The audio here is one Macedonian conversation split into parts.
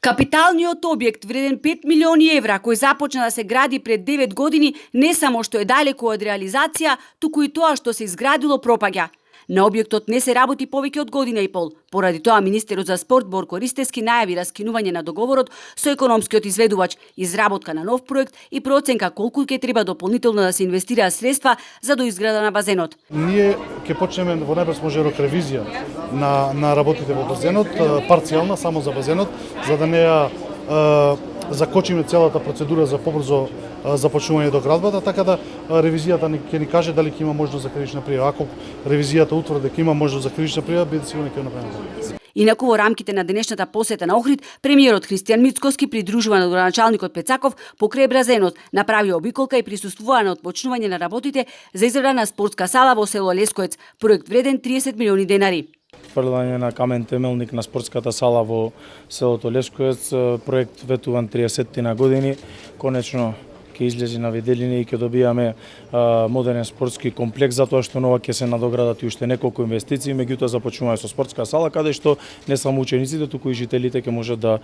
Капиталниот објект вреден 5 милиони евра, кој започна да се гради пред 9 години, не само што е далеку од реализација, туку и тоа што се изградило пропаѓа. На објектот не се работи повеќе од година и пол. Поради тоа министерот за спорт Борко Ристевски најави раскинување на договорот со економскиот изведувач, изработка на нов проект и проценка колку ќе треба дополнително да се инвестираат средства за доизграда на базенот. Ние ќе почнеме во најбрз можерок ревизија на работите во базенот, парцијална само за базенот, за да не ја закочиме целата процедура за побрзо започнување до градбата, така да ревизијата ќе ни каже дали ќе има можност за кривична пријава. Ако ревизијата утврди дека има можност за кривична пријава, бидете сигурни ќе ја направиме. Инаку во рамките на денешната посета на Охрид, премиерот Христијан Мицкоски, придружуван од градоначалникот Пецаков, покрај базенот направи обиколка и присуствува на отпочнување на работите за изграда на спортска сала во село Лескоец, проект вреден 30 милиони денари. Фрлање на камен темелник на спортската сала во селото Лескоец, проект ветуван 30 години, конечно ќе излези на виделини и ќе добијаме модерен спортски комплекс, затоа што нова ќе се надоградат и уште неколку инвестиции, меѓутоа започнуваме со спортска сала, каде што не само учениците, туку и жителите ќе можат да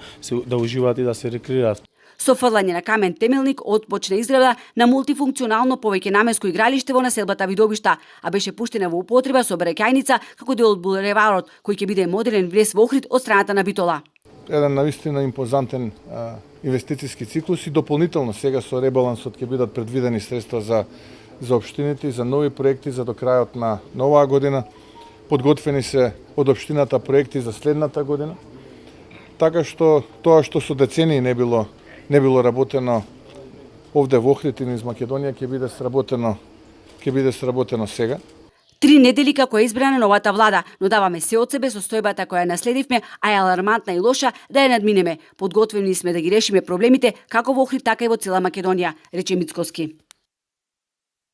уживаат и да се рекреираат. Со фрлање на камен темелник отпочна изграда на мултифункционално повеќенамеско игралиште во населбата Видобишта, а беше пуштена во употреба сообраќајница како дел од булеварот, кој ќе биде модерен влез во Охрид од страната на Битола. Еден навистина импозантен инвестициски циклус и дополнително сега со ребалансот ќе бидат предвидени средства за општините и за нови проекти за до крајот на новаа година. Подготвени се од општината проекти за следната година. Така што тоа што со децении не било работено овде во Охрид и низ Македонија ќе биде сработено сега. 3 недели како е избрана новата влада, но даваме се од себе состојбата која наследивме, а е алармантна и лоша, да ја надминеме. Подготвени сме да ги решиме проблемите како во Охрид, така и во цела Македонија, рече Мицкоски.